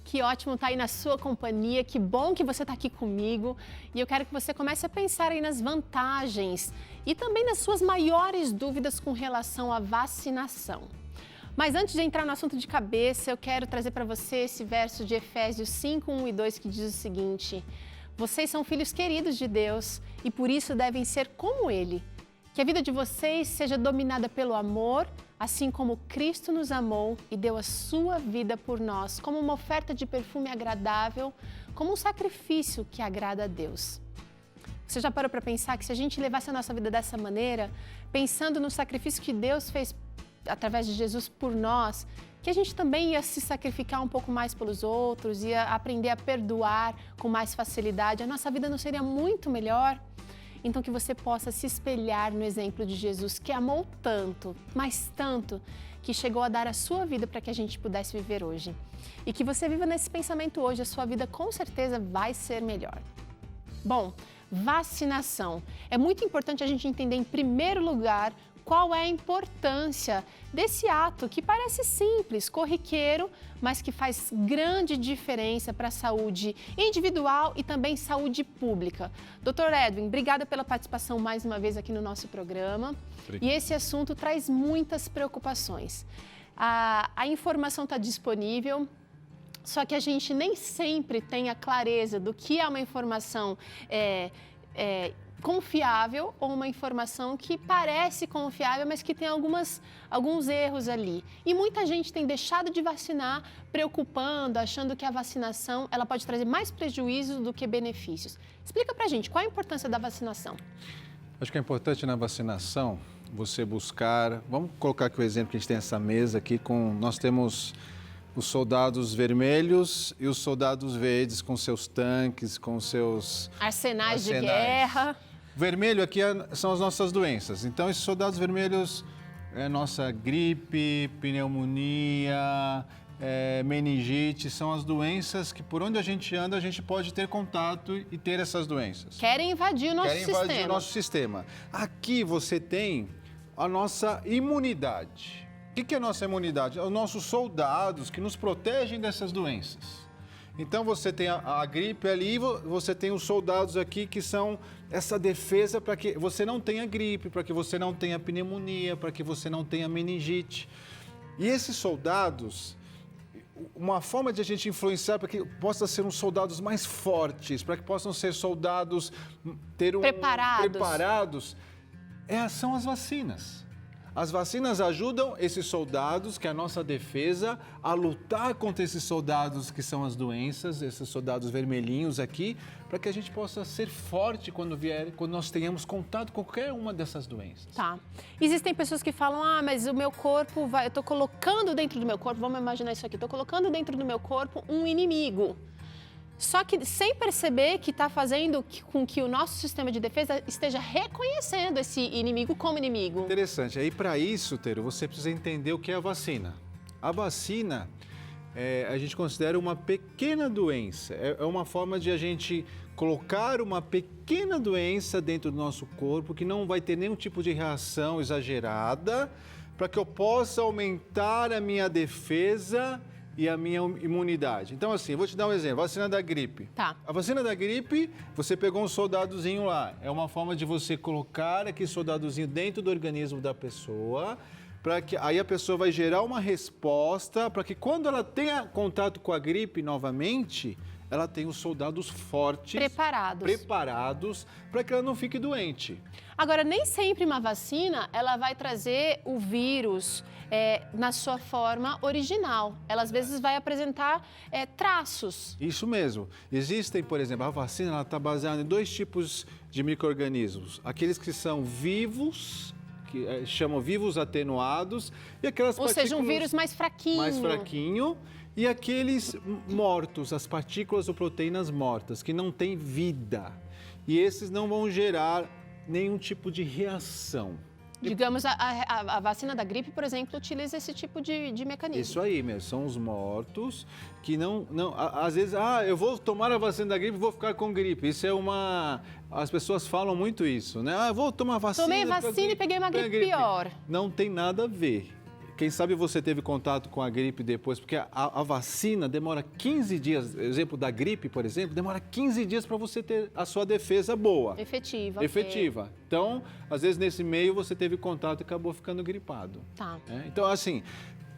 Que ótimo estar aí na sua companhia, que bom que você está aqui comigo. E eu quero que você comece a pensar aí nas vantagens e também nas suas maiores dúvidas com relação à vacinação. Mas antes de entrar no assunto de cabeça, eu quero trazer para você esse verso de Efésios 5, 1 e 2 que diz o seguinte: vocês são filhos queridos de Deus e por isso devem ser como Ele. Que a vida de vocês seja dominada pelo amor, assim como Cristo nos amou e deu a sua vida por nós, como uma oferta de perfume agradável, como um sacrifício que agrada a Deus. Você já parou para pensar que se a gente levasse a nossa vida dessa maneira, pensando no sacrifício que Deus fez através de Jesus por nós, que a gente também ia se sacrificar um pouco mais pelos outros, ia aprender a perdoar com mais facilidade, a nossa vida não seria muito melhor? Então que você possa se espelhar no exemplo de Jesus, que amou tanto, mas tanto, que chegou a dar a sua vida para que a gente pudesse viver hoje. E que você viva nesse pensamento hoje, a sua vida com certeza vai ser melhor. Bom, vacinação. É muito importante a gente entender em primeiro lugar qual é a importância desse ato que parece simples, corriqueiro, mas que faz grande diferença para a saúde individual e também saúde pública. Dr. Edwin, obrigada pela participação mais uma vez aqui no nosso programa. Obrigado. E esse assunto traz muitas preocupações. A informação está disponível, só que a gente nem sempre tem a clareza do que é uma informação confiável ou uma informação que parece confiável, mas que tem alguns erros ali. E muita gente tem deixado de vacinar, preocupando, achando que a vacinação ela pode trazer mais prejuízos do que benefícios. Explica pra gente, qual a importância da vacinação? Acho que é importante na vacinação você buscar... Vamos colocar aqui o exemplo que a gente tem essa mesa aqui, nós temos os soldados vermelhos e os soldados verdes com seus tanques, com seus arsenais de guerra. Vermelho aqui são as nossas doenças. Então, esses soldados vermelhos é nossa gripe, pneumonia, meningite, são as doenças que por onde a gente anda, a gente pode ter contato e ter essas doenças. Querem invadir o nosso sistema. Querem invadir o nosso sistema. Aqui você tem a nossa imunidade. O que é a nossa imunidade? Os nossos soldados que nos protegem dessas doenças. Então você tem a gripe ali, você tem os soldados aqui que são essa defesa para que você não tenha gripe, para que você não tenha pneumonia, para que você não tenha meningite. E esses soldados, uma forma de a gente influenciar para que possam ser uns soldados mais fortes, para que possam ser soldados preparados, são as vacinas. As vacinas ajudam esses soldados, que é a nossa defesa, a lutar contra esses soldados que são as doenças, esses soldados vermelhinhos aqui, para que a gente possa ser forte quando nós tenhamos contato com qualquer uma dessas doenças. Tá. Existem pessoas que falam, mas o meu corpo eu estou colocando dentro do meu corpo, vamos imaginar isso aqui, estou colocando dentro do meu corpo um inimigo. Só que sem perceber que está fazendo com que o nosso sistema de defesa esteja reconhecendo esse inimigo como inimigo. Interessante. Aí, para isso, Tero, você precisa entender o que é a vacina. A vacina, a gente considera uma pequena doença. É uma forma de a gente colocar uma pequena doença dentro do nosso corpo que não vai ter nenhum tipo de reação exagerada para que eu possa aumentar a minha defesa e a minha imunidade. Então, assim, eu vou te dar um exemplo. Vacina da gripe. Tá. A vacina da gripe, você pegou um soldadozinho lá. É uma forma de você colocar aquele soldadozinho dentro do organismo da pessoa, para que aí a pessoa vai gerar uma resposta para que quando ela tenha contato com a gripe novamente, ela tenha os soldados fortes, preparados para que ela não fique doente. Agora, nem sempre uma vacina ela vai trazer o vírus na sua forma original. Ela, às vezes, vai apresentar traços. Isso mesmo. Existem, por exemplo, a vacina está baseada em 2 tipos de micro-organismos. Aqueles que são vivos, que chamam vivos atenuados, e aquelas partículas... Ou seja, um vírus mais fraquinho. Mais fraquinho. E aqueles mortos, as partículas ou proteínas mortas, que não têm vida. E esses não vão gerar nenhum tipo de reação. Digamos, a vacina da gripe, por exemplo, utiliza esse tipo de mecanismo. Isso aí mesmo, são os mortos que às vezes, eu vou tomar a vacina da gripe e vou ficar com gripe. Isso é as pessoas falam muito isso, né? Eu vou tomar vacina... Tomei vacina e peguei uma gripe pior. Não tem nada a ver. Quem sabe você teve contato com a gripe depois, porque a vacina demora 15 dias, exemplo da gripe, por exemplo, demora 15 dias para você ter a sua defesa boa. Efetiva. Efetiva. Então, às vezes nesse meio você teve contato e acabou ficando gripado. Tá. Então, assim,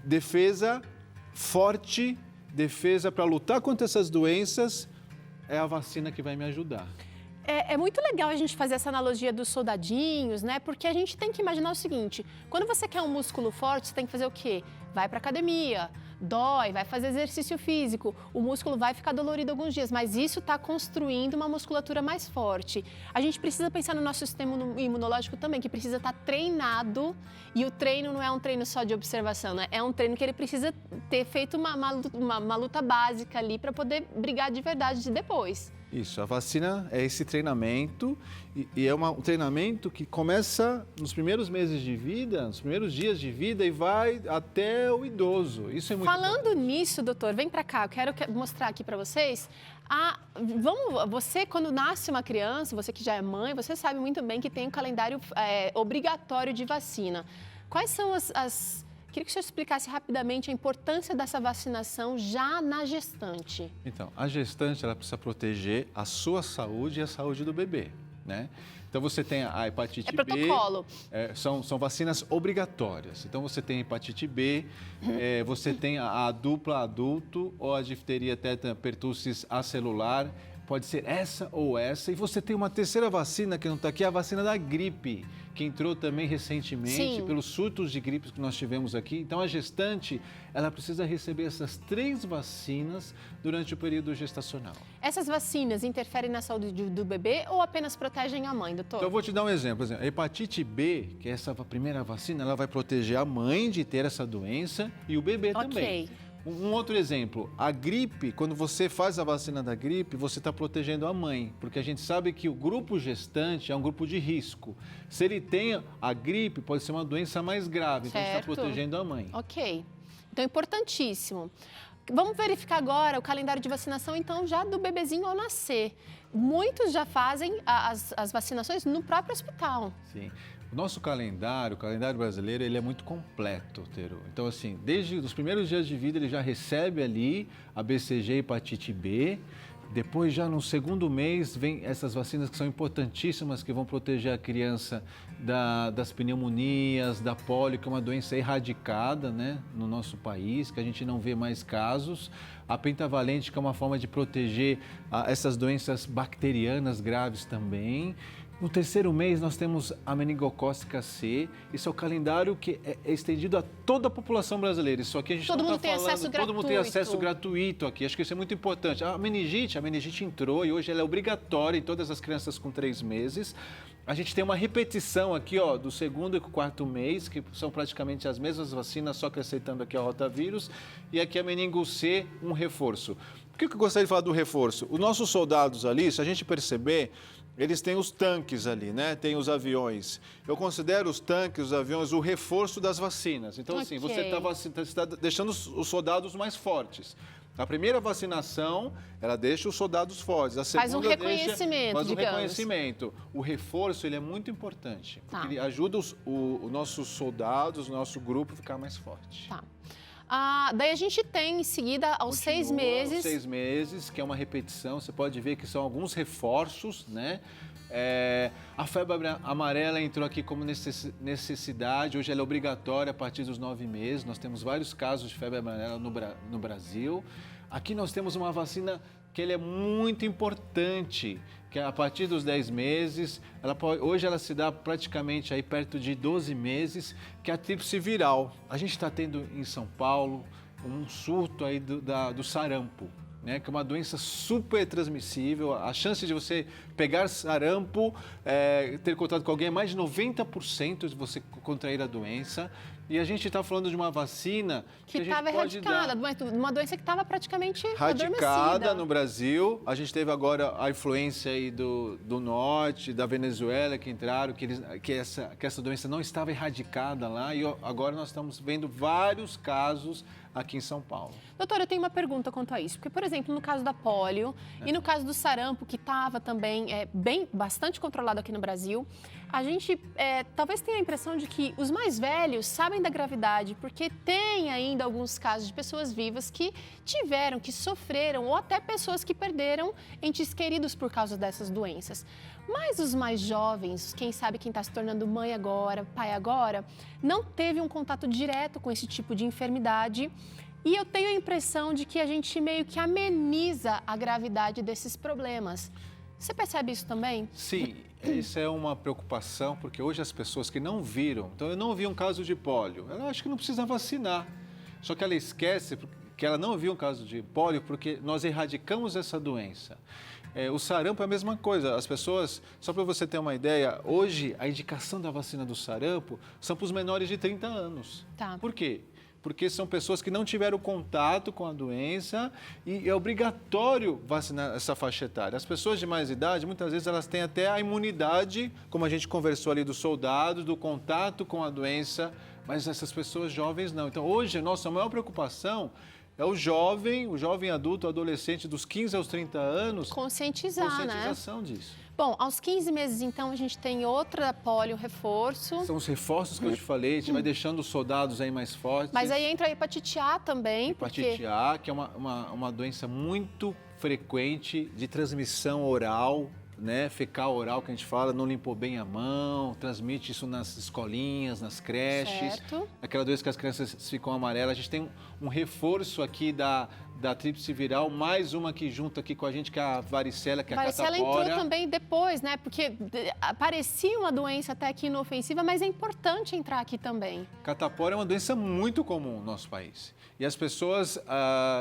defesa forte, defesa para lutar contra essas doenças, é a vacina que vai me ajudar. É muito legal a gente fazer essa analogia dos soldadinhos, né? Porque a gente tem que imaginar o seguinte, quando você quer um músculo forte, você tem que fazer o quê? Vai para academia, dói, vai fazer exercício físico, o músculo vai ficar dolorido alguns dias, mas isso está construindo uma musculatura mais forte. A gente precisa pensar no nosso sistema imunológico também, que precisa estar treinado, e o treino não é um treino só de observação, né? É um treino que ele precisa ter feito uma luta básica ali para poder brigar de verdade depois. Isso, a vacina é esse treinamento e é um treinamento que começa nos primeiros meses de vida, nos primeiros dias de vida e vai até o idoso. Isso é muito Falando nisso, doutor, vem para cá, eu quero mostrar aqui para vocês. Você, quando nasce uma criança, você que já é mãe, você sabe muito bem que tem um calendário obrigatório de vacina. Quais são Queria que o senhor explicasse rapidamente a importância dessa vacinação já na gestante. Então, a gestante ela precisa proteger a sua saúde e a saúde do bebê, né? Então, você tem a hepatite B. Protocolo. São vacinas obrigatórias. Então, você tem hepatite B, você tem a dupla adulto ou a difteria tétano pertussis acelular. Pode ser essa ou essa. E você tem uma terceira vacina que não está aqui, a vacina da gripe, que entrou também recentemente pelos surtos de gripe que nós tivemos aqui. Então, a gestante, ela precisa receber essas 3 vacinas durante o período gestacional. Essas vacinas interferem na saúde do bebê ou apenas protegem a mãe, doutor? Então, eu vou te dar um exemplo. Por exemplo, a hepatite B, que é essa primeira vacina, ela vai proteger a mãe de ter essa doença e o bebê também. Um outro exemplo, a gripe, quando você faz a vacina da gripe, você está protegendo a mãe, porque a gente sabe que o grupo gestante é um grupo de risco. Se ele tem a gripe, pode ser uma doença mais grave, então a gente está protegendo a mãe. Ok, então importantíssimo. Vamos verificar agora o calendário de vacinação, então, já do bebezinho ao nascer. Muitos já fazem as vacinações no próprio hospital. Sim. O nosso calendário, o calendário brasileiro, ele é muito completo, Teru. Então, assim, desde os primeiros dias de vida, ele já recebe ali a BCG e hepatite B. Depois, já no segundo mês, vem essas vacinas que são importantíssimas, que vão proteger a criança das pneumonias, da polio, que é uma doença erradicada, né, no nosso país, que a gente não vê mais casos. A pentavalente, que é uma forma de proteger essas doenças bacterianas graves também. No terceiro mês, nós temos a meningocócica C. Isso é o calendário que é estendido a toda a população brasileira. Isso aqui a gente todo não mundo está tem falando. Acesso todo gratuito. mundo tem acesso gratuito aqui. Acho que isso é muito importante. A meningite entrou e hoje ela é obrigatória em todas as crianças com 3 meses. A gente tem uma repetição aqui, ó, do segundo e quarto mês, que são praticamente as mesmas vacinas, só acrescentando aqui a rotavírus. E aqui a meningo C, um reforço. Por que eu gostaria de falar do reforço? Os nossos soldados ali, se a gente perceber, eles têm os tanques ali, né? Tem os aviões. Eu considero os tanques, os aviões, o reforço das vacinas. Então, assim, você está deixando os soldados mais fortes. A primeira vacinação, ela deixa os soldados fortes. A segunda faz um reconhecimento, faz um reconhecimento. O reforço, ele é muito importante. Porque ele ajuda os nossos soldados, o nosso grupo a ficar mais forte. Tá. Daí a gente tem, em seguida, aos 6 meses... 6 meses, que é uma repetição. Você pode ver que são alguns reforços, né? A febre amarela entrou aqui como necessidade. Hoje ela é obrigatória a partir dos 9 meses. Nós temos vários casos de febre amarela no Brasil. Aqui nós temos uma vacina que é muito importante, que é a partir dos 10 meses, hoje ela se dá praticamente aí perto de 12 meses, que é a tríplice viral. A gente está tendo em São Paulo um surto aí do sarampo, né, que é uma doença super transmissível. A chance de você pegar sarampo, ter contato com alguém é mais de 90% de você contrair a doença. E a gente está falando de uma vacina que estava erradicada, uma doença que estava praticamente radicada no Brasil. A gente teve agora a influência aí do norte, da Venezuela, que entraram, que essa doença não estava erradicada lá. E agora nós estamos vendo vários casos aqui em São Paulo. Doutora, eu tenho uma pergunta quanto a isso. Porque, por exemplo, no caso da polio e no caso do sarampo, que estava também bastante controlado aqui no Brasil, a gente talvez tenha a impressão de que os mais velhos sabem da gravidade, porque tem ainda alguns casos de pessoas vivas que tiveram, que sofreram, ou até pessoas que perderam entes queridos por causa dessas doenças. Mas os mais jovens, quem sabe quem está se tornando mãe agora, pai agora, não teve um contato direto com esse tipo de enfermidade. E eu tenho a impressão de que a gente meio que ameniza a gravidade desses problemas. Você percebe isso também? Sim, isso é uma preocupação, porque hoje as pessoas que não viram, então eu não vi um caso de pólio, ela acha que não precisa vacinar. Só que ela esquece que ela não viu um caso de pólio porque nós erradicamos essa doença. O sarampo é a mesma coisa. As pessoas, só para você ter uma ideia, hoje a indicação da vacina do sarampo são para os menores de 30 anos. Tá. Por quê? Porque são pessoas que não tiveram contato com a doença e é obrigatório vacinar essa faixa etária. As pessoas de mais idade, muitas vezes, elas têm até a imunidade, como a gente conversou ali dos soldados, do contato com a doença, mas essas pessoas jovens não. Então, hoje, a nossa maior preocupação é o jovem adulto, o adolescente dos 15 aos 30 anos. Conscientização disso. Bom, aos 15 meses, então, a gente tem outra polio reforço. São os reforços que eu te falei, a gente vai deixando os soldados aí mais fortes. Mas aí entra a hepatite A também. Hepatite A, que é uma doença muito frequente de transmissão oral, né? Fecal oral, que a gente fala, não limpou bem a mão, transmite isso nas escolinhas, nas creches. Certo. Aquela doença que as crianças ficam amarelas. A gente tem um reforço aqui da tríplice viral, mais uma que junta aqui com a gente, que é a varicela, que é a catapora. A varicela entrou também depois, né? Porque parecia uma doença até aqui inofensiva, mas é importante entrar aqui também. Catapora é uma doença muito comum no nosso país. E as pessoas,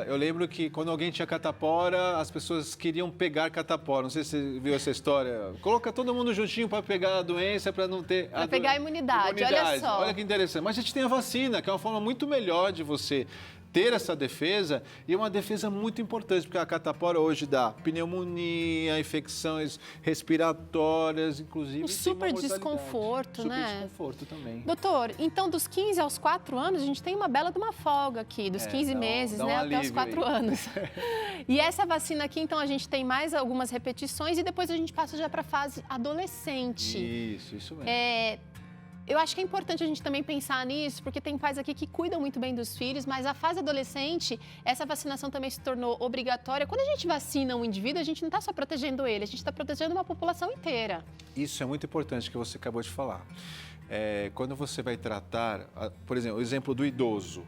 eu lembro que quando alguém tinha catapora, as pessoas queriam pegar catapora. Não sei se você viu essa história. Coloca todo mundo juntinho para pegar a doença, para não ter... Para pegar a imunidade, olha só. Olha que interessante. Mas a gente tem a vacina, que é uma forma muito melhor de você ter essa defesa, e é uma defesa muito importante, porque a catapora hoje dá pneumonia, infecções respiratórias, inclusive... Um super desconforto, né? Super desconforto também. Doutor, então dos 15 aos 4 anos, a gente tem uma bela de uma folga aqui, dos 15 meses, né, até os 4 anos. E essa vacina aqui, então, a gente tem mais algumas repetições e depois a gente passa já para a fase adolescente. Isso mesmo. Eu acho que é importante a gente também pensar nisso, porque tem pais aqui que cuidam muito bem dos filhos, mas a fase adolescente, essa vacinação também se tornou obrigatória. Quando a gente vacina um indivíduo, a gente não está só protegendo ele, a gente está protegendo uma população inteira. Isso é muito importante que você acabou de falar. Quando você vai tratar, por exemplo, o exemplo do idoso,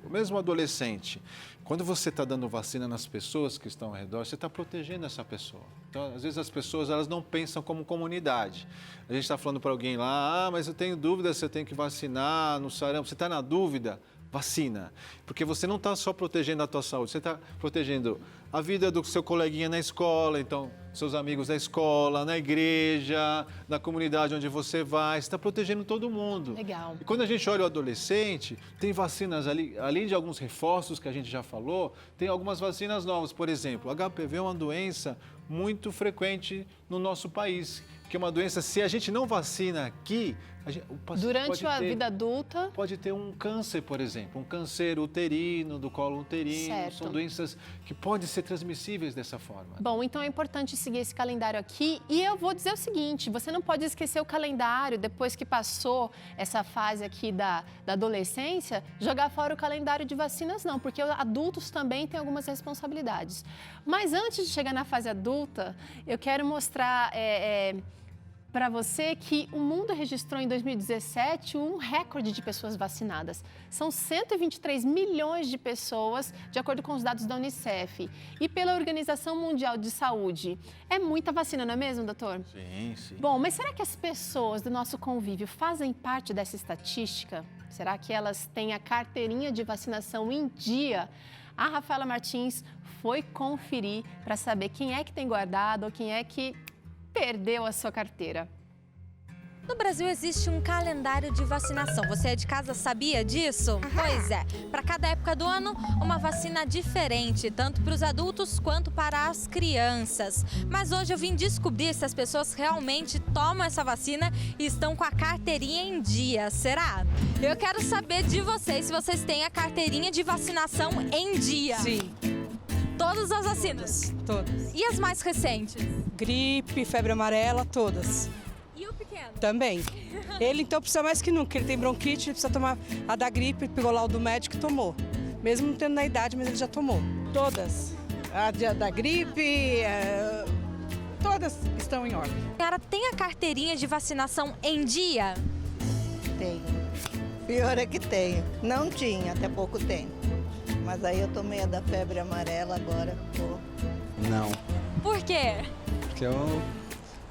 o mesmo adolescente, quando você está dando vacina nas pessoas que estão ao redor, você está protegendo essa pessoa. Então, às vezes as pessoas elas não pensam como comunidade. A gente está falando para alguém lá, mas eu tenho dúvida se eu tenho que vacinar no sarampo. Você está na dúvida? Vacina. Porque você não está só protegendo a tua saúde, você está protegendo a vida do seu coleguinha na escola, então, seus amigos da escola, na igreja, na comunidade onde você vai, você está protegendo todo mundo. Legal. E quando a gente olha o adolescente, tem vacinas ali, além de alguns reforços que a gente já falou, tem algumas vacinas novas. Por exemplo, o HPV é uma doença muito frequente no nosso país, que é uma doença, se a gente não vacina aqui, o paciente durante a vida adulta pode ter um câncer, por exemplo, um câncer uterino, do colo uterino. Certo. São doenças que podem ser transmissíveis dessa forma. Bom, então é importante seguir esse calendário aqui e eu vou dizer o seguinte, você não pode esquecer o calendário depois que passou essa fase aqui da adolescência, jogar fora o calendário de vacinas não, porque adultos também têm algumas responsabilidades. Mas antes de chegar na fase adulta, eu quero mostrar para você que o mundo registrou em 2017 um recorde de pessoas vacinadas. São 123 milhões de pessoas, de acordo com os dados da Unicef. E pela Organização Mundial de Saúde. É muita vacina, não é mesmo, doutor? Sim, sim. Bom, mas será que as pessoas do nosso convívio fazem parte dessa estatística? Será que elas têm a carteirinha de vacinação em dia? A Rafaela Martins foi conferir para saber quem é que tem guardado ou quem é que perdeu a sua carteira. No Brasil existe um calendário de vacinação. Você é de casa, sabia disso? Pois é. Para cada época do ano, uma vacina diferente, tanto para os adultos quanto para as crianças. Mas hoje eu vim descobrir se as pessoas realmente tomam essa vacina e estão com a carteirinha em dia. Será? Eu quero saber de vocês se vocês têm a carteirinha de vacinação em dia. Sim, Todas as vacinas. todas. E as mais recentes? Gripe, febre amarela, todas. E o pequeno? Também. Ele então precisa mais que nunca, ele tem bronquite, ele precisa tomar a da gripe, pegou lá o do médico e tomou. Mesmo não tendo na idade, mas ele já tomou. Todas. Da gripe, todas estão em ordem. A senhora tem a carteirinha de vacinação em dia? Tenho. Pior é que tenho. Não tinha, até pouco tempo. Mas aí eu tomei a da febre amarela, agora tô. Não, Por quê? porque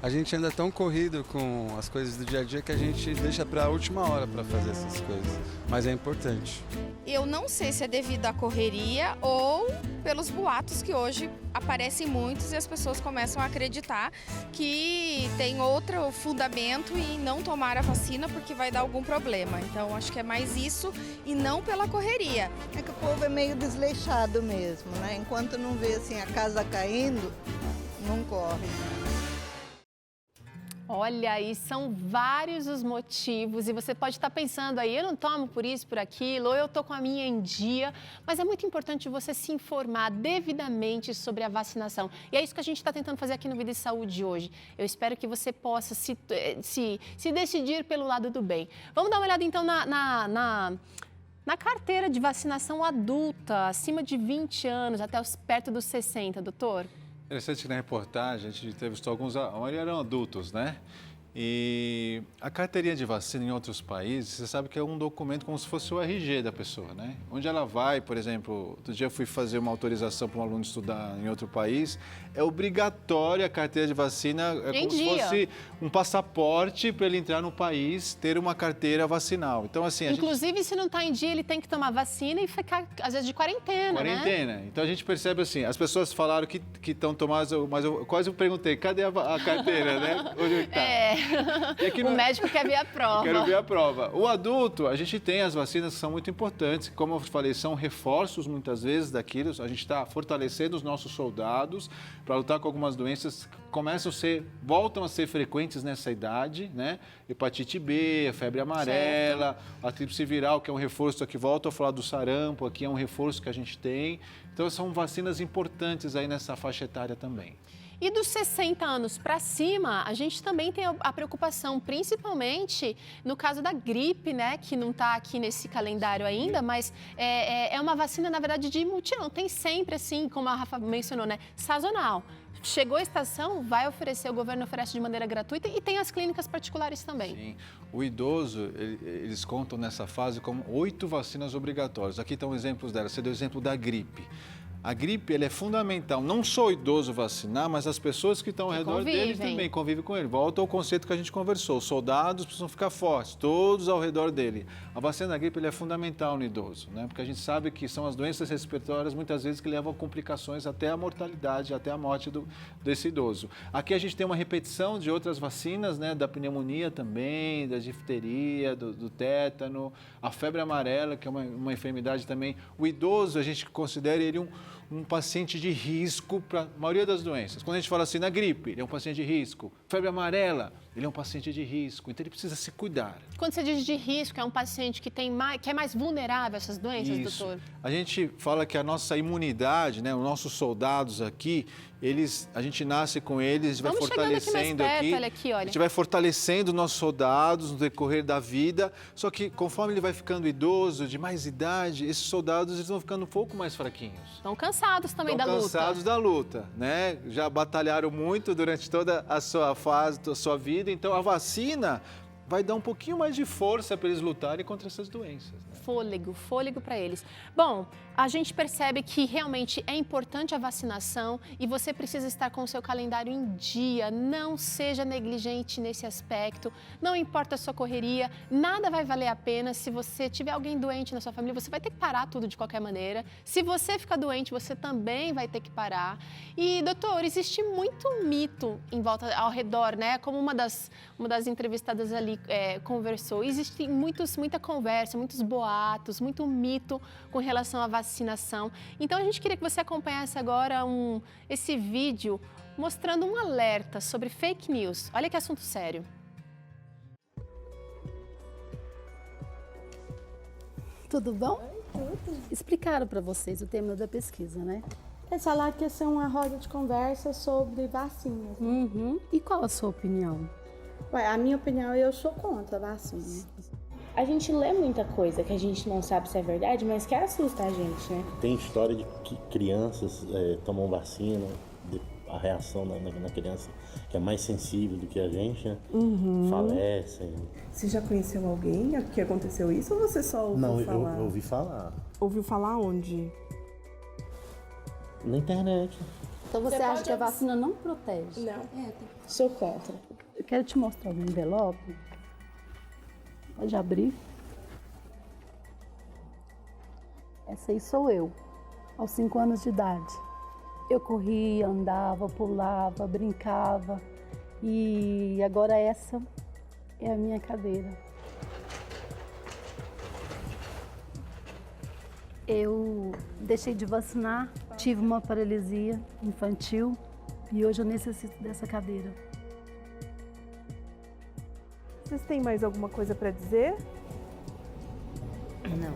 a gente anda tão corrido com as coisas do dia a dia que a gente deixa para a última hora para fazer essas coisas. Mas é importante. Eu não sei se é devido à correria ou pelos boatos que hoje aparecem muitos e as pessoas começam a acreditar que tem outro fundamento em não tomar a vacina porque vai dar algum problema. Então acho que é mais isso e não pela correria. É que o povo é meio desleixado mesmo, né? Enquanto não vê assim a casa caindo, não corre. Olha aí, são vários os motivos e você pode estar pensando aí, eu não tomo por isso, por aquilo, ou eu tô com a minha em dia, mas é muito importante você se informar devidamente sobre a vacinação. E é isso que a gente está tentando fazer aqui no Vida e Saúde hoje. Eu espero que você possa se decidir pelo lado do bem. Vamos dar uma olhada então na carteira de vacinação adulta, acima de 20 anos, até perto dos 60, doutor. Interessante que na reportagem a gente entrevistou alguns, a maioria eram adultos, né? E a carteirinha de vacina em outros países, você sabe que é um documento como se fosse o RG da pessoa, né? Onde ela vai, por exemplo, outro dia eu fui fazer uma autorização para um aluno estudar em outro país, é obrigatória a carteira de vacina, é como se fosse um passaporte para ele entrar no país, ter uma carteira vacinal. Então, assim, Inclusive, se não está em dia, ele tem que tomar vacina e ficar, às vezes, de quarentena, né? Então, a gente percebe assim, as pessoas falaram que estão tomadas, mas eu quase perguntei, cadê a carteira, né? Onde é que tá? O médico quer ver a prova. Quero ver a prova. O adulto, a gente tem as vacinas que são muito importantes, como eu falei, são reforços muitas vezes daquilo, a gente está fortalecendo os nossos soldados para lutar com algumas doenças que voltam a ser frequentes nessa idade, né? Hepatite B, a febre amarela, a tríplice viral, que é um reforço aqui, volto a falar do sarampo, aqui é um reforço que a gente tem. Então, são vacinas importantes aí nessa faixa etária também. E dos 60 anos para cima, a gente também tem a preocupação, principalmente no caso da gripe, né? Que não está aqui nesse calendário ainda, mas é uma vacina, na verdade, de mutirão. Tem sempre, assim, como a Rafa mencionou, né? Sazonal. Chegou a estação, vai oferecer, o governo oferece de maneira gratuita e tem as clínicas particulares também. Sim. O idoso, eles contam nessa fase como 8 vacinas obrigatórias. Aqui estão exemplos delas. Você deu o exemplo da gripe. A gripe é fundamental, não só o idoso vacinar, mas as pessoas que estão ao redor dele também convivem com ele. Volta ao conceito que a gente conversou, os soldados precisam ficar fortes, todos ao redor dele. A vacina da gripe é fundamental no idoso, né? Porque a gente sabe que são as doenças respiratórias muitas vezes que levam a complicações até a mortalidade, até a morte desse idoso. Aqui a gente tem uma repetição de outras vacinas, né? Da pneumonia também, da difteria, do tétano, a febre amarela, que é uma enfermidade também. O idoso, a gente considera ele um paciente de risco para a maioria das doenças. Quando a gente fala assim, na gripe, ele é um paciente de risco. Febre amarela, ele é um paciente de risco. Então, ele precisa se cuidar. Quando você diz de risco, é um paciente que é mais vulnerável a essas doenças, Isso. doutor? A gente fala que a nossa imunidade, né, os nossos soldados aqui, a gente nasce com eles, a gente vai fortalecendo aqui. Olha aqui, olha. A gente vai fortalecendo nossos soldados no decorrer da vida. Só que conforme ele vai ficando idoso, de mais idade, esses soldados eles vão ficando um pouco mais fraquinhos. Estão cansados também da luta. Estão cansados da luta, né? Já batalharam muito durante toda a sua fase, a sua vida. Então, a vacina vai dar um pouquinho mais de força para eles lutarem contra essas doenças. Né? Fôlego para eles. Bom, a gente percebe que realmente é importante a vacinação e você precisa estar com o seu calendário em dia. Não seja negligente nesse aspecto. Não importa a sua correria, nada vai valer a pena. Se você tiver alguém doente na sua família, você vai ter que parar tudo de qualquer maneira. Se você ficar doente, você também vai ter que parar. E, doutor, existe muito mito em volta, ao redor, né? Como uma das entrevistadas ali conversou. Existe muita conversa, muitos boatos, muito mito com relação à vacinação. Então, a gente queria que você acompanhasse agora esse vídeo mostrando um alerta sobre fake news. Olha que assunto sério. Tudo bom? Tudo. Explicaram para vocês o tema da pesquisa, né? Eles falaram que ia ser uma roda de conversa sobre vacinas. Uhum. E qual a sua opinião? Ué, a minha opinião, eu sou contra a vacina. A gente lê muita coisa que a gente não sabe se é verdade, mas que assusta a gente, né? Tem história de que crianças tomam vacina, a reação na criança que é mais sensível do que a gente, né? Falecem. Você já conheceu alguém que aconteceu isso ou você só ouviu falar? Não, eu ouvi falar. Ouviu falar onde? Na internet. Então você acha que a vacina não protege? Não, sou contra. Eu quero te mostrar um envelope. Pode abrir. Essa aí sou eu, aos 5 anos de idade. Eu corria, andava, pulava, brincava e agora essa é a minha cadeira. Eu deixei de vacinar, tive uma paralisia infantil e hoje eu necessito dessa cadeira. Vocês têm mais alguma coisa para dizer? Não.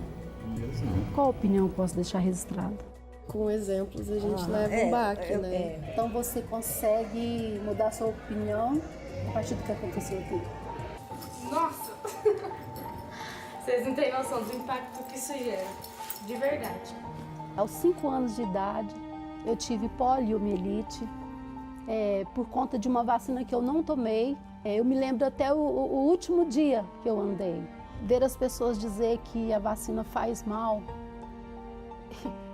Qual opinião eu posso deixar registrada? Com exemplos a gente leva um baque, né? Então você consegue mudar sua opinião a partir do que aconteceu aqui? Nossa! Vocês não têm noção do impacto que isso gera. De verdade. Aos 5 anos de idade, eu tive poliomielite por conta de uma vacina que eu não tomei. Eu me lembro até o último dia que eu andei. Ver as pessoas dizer que a vacina faz mal,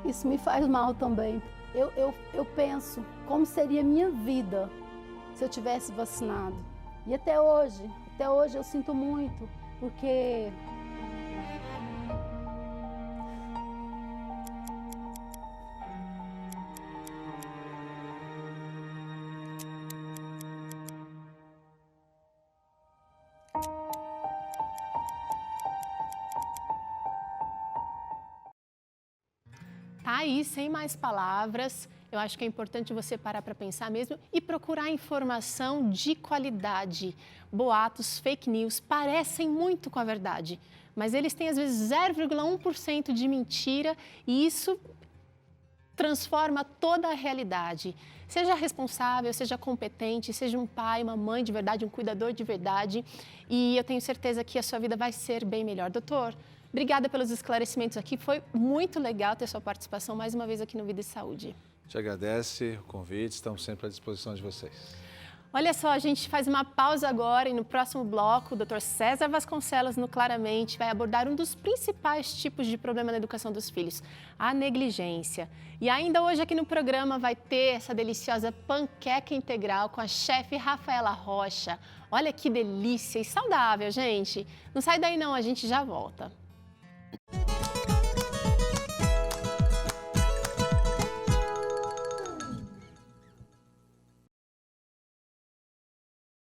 isso me faz mal também. Eu penso como seria a minha vida se eu tivesse vacinado. E até hoje eu sinto muito, porque Tá aí, sem mais palavras, eu acho que é importante você parar para pensar mesmo e procurar informação de qualidade. Boatos, fake news parecem muito com a verdade, mas eles têm às vezes 0,1% de mentira e isso transforma toda a realidade. Seja responsável, seja competente, seja um pai, uma mãe de verdade, um cuidador de verdade e eu tenho certeza que a sua vida vai ser bem melhor. Doutor, obrigada pelos esclarecimentos aqui, foi muito legal ter sua participação mais uma vez aqui no Vida e Saúde. Te agradece o convite, estamos sempre à disposição de vocês. Olha só, a gente faz uma pausa agora e no próximo bloco, o Dr. César Vasconcelos, no Claramente, vai abordar um dos principais tipos de problema na educação dos filhos, a negligência. E ainda hoje aqui no programa vai ter essa deliciosa panqueca integral com a chefe Rafaela Rocha. Olha que delícia e saudável, gente. Não sai daí não, a gente já volta.